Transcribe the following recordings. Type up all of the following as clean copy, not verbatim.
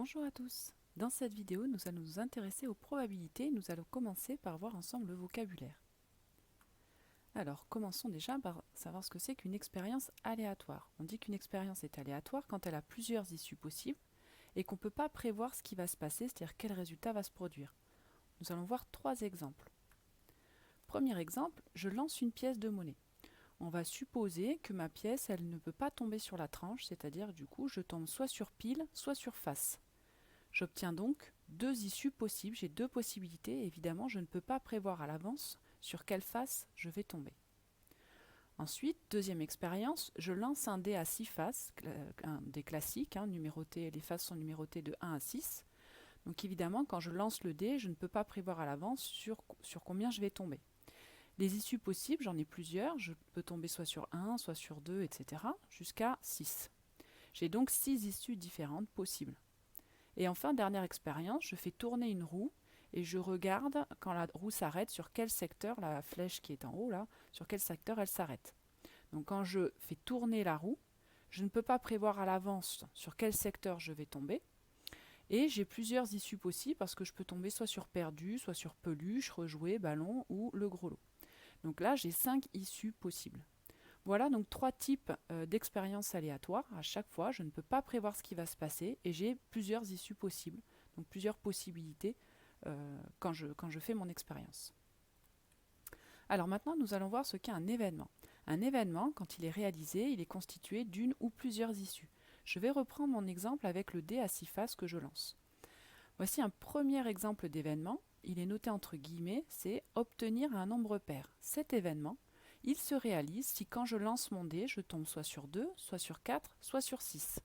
Bonjour à tous. Dans cette vidéo, nous allons nous intéresser aux probabilités. Nous allons commencer par voir ensemble le vocabulaire. Alors, commençons déjà par savoir ce que c'est qu'une expérience aléatoire. On dit qu'une expérience est aléatoire quand elle a plusieurs issues possibles et qu'on ne peut pas prévoir ce qui va se passer, c'est-à-dire quel résultat va se produire. Nous allons voir trois exemples. Premier exemple, je lance une pièce de monnaie. On va supposer que ma pièce, elle ne peut pas tomber sur la tranche, c'est-à-dire du coup, je tombe soit sur pile, soit sur face. J'obtiens donc deux issues possibles, j'ai deux possibilités, évidemment je ne peux pas prévoir à l'avance sur quelle face je vais tomber. Ensuite, deuxième expérience, je lance un dé à 6 faces, un dé classique, les faces sont numérotées de 1 à 6. Donc évidemment quand je lance le dé, je ne peux pas prévoir à l'avance sur combien je vais tomber. Les issues possibles, j'en ai plusieurs, je peux tomber soit sur 1, soit sur 2, etc. jusqu'à 6. J'ai donc 6 issues différentes possibles. Et enfin, dernière expérience, je fais tourner une roue et je regarde quand la roue s'arrête sur quel secteur, la flèche qui est en haut là, sur quel secteur elle s'arrête. Donc quand je fais tourner la roue, je ne peux pas prévoir à l'avance sur quel secteur je vais tomber. Et j'ai plusieurs issues possibles parce que je peux tomber soit sur perdu, soit sur peluche, rejouer, ballon ou le gros lot. Donc là, j'ai 5 issues possibles. Voilà donc trois types d'expériences aléatoires. À chaque fois, je ne peux pas prévoir ce qui va se passer et j'ai plusieurs issues possibles, donc plusieurs possibilités quand je fais mon expérience. Alors maintenant, nous allons voir ce qu'est un événement. Un événement, quand il est réalisé, il est constitué d'une ou plusieurs issues. Je vais reprendre mon exemple avec le dé à 6 faces que je lance. Voici un premier exemple d'événement. Il est noté entre guillemets, c'est obtenir un nombre pair. Cet événement, il se réalise si quand je lance mon dé, je tombe soit sur 2, soit sur 4, soit sur 6.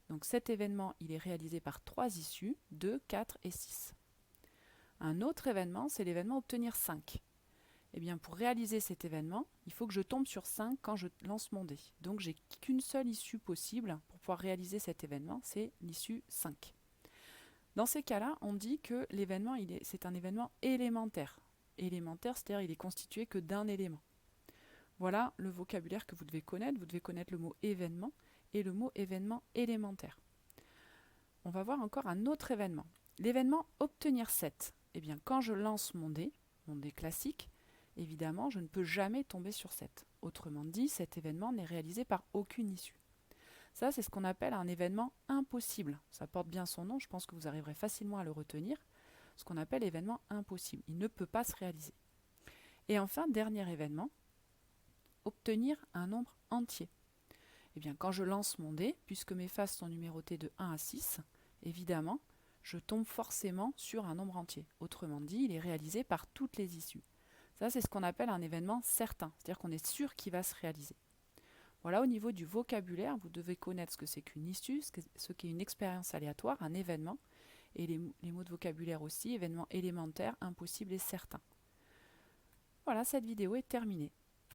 Donc cet événement, il est réalisé par trois issues, 2, 4 et 6. Un autre événement, c'est l'événement obtenir 5. Eh bien, pour réaliser cet événement, il faut que je tombe sur 5 quand je lance mon dé. Donc j'ai qu'une seule issue possible pour pouvoir réaliser cet événement, c'est l'issue 5. Dans ces cas-là, on dit que l'événement, c'est un événement élémentaire. Élémentaire, c'est-à-dire il est constitué que d'un élément. Voilà le vocabulaire que vous devez connaître. Vous devez connaître le mot événement et le mot événement élémentaire. On va voir encore un autre événement. L'événement obtenir 7. Eh bien, quand je lance mon dé classique, évidemment, je ne peux jamais tomber sur 7. Autrement dit, cet événement n'est réalisé par aucune issue. Ça, c'est ce qu'on appelle un événement impossible. Ça porte bien son nom, je pense que vous arriverez facilement à le retenir. Ce qu'on appelle événement impossible. Il ne peut pas se réaliser. Et enfin, dernier événement, obtenir un nombre entier. Eh bien, quand je lance mon dé, puisque mes faces sont numérotées de 1 à 6, évidemment, je tombe forcément sur un nombre entier. Autrement dit, il est réalisé par toutes les issues. Ça, c'est ce qu'on appelle un événement certain, c'est-à-dire qu'on est sûr qu'il va se réaliser. Voilà, au niveau du vocabulaire, vous devez connaître ce que c'est qu'une issue, ce qu'est une expérience aléatoire, un événement, et les mots de vocabulaire aussi, événement élémentaire, impossible et certain. Voilà, cette vidéo est terminée.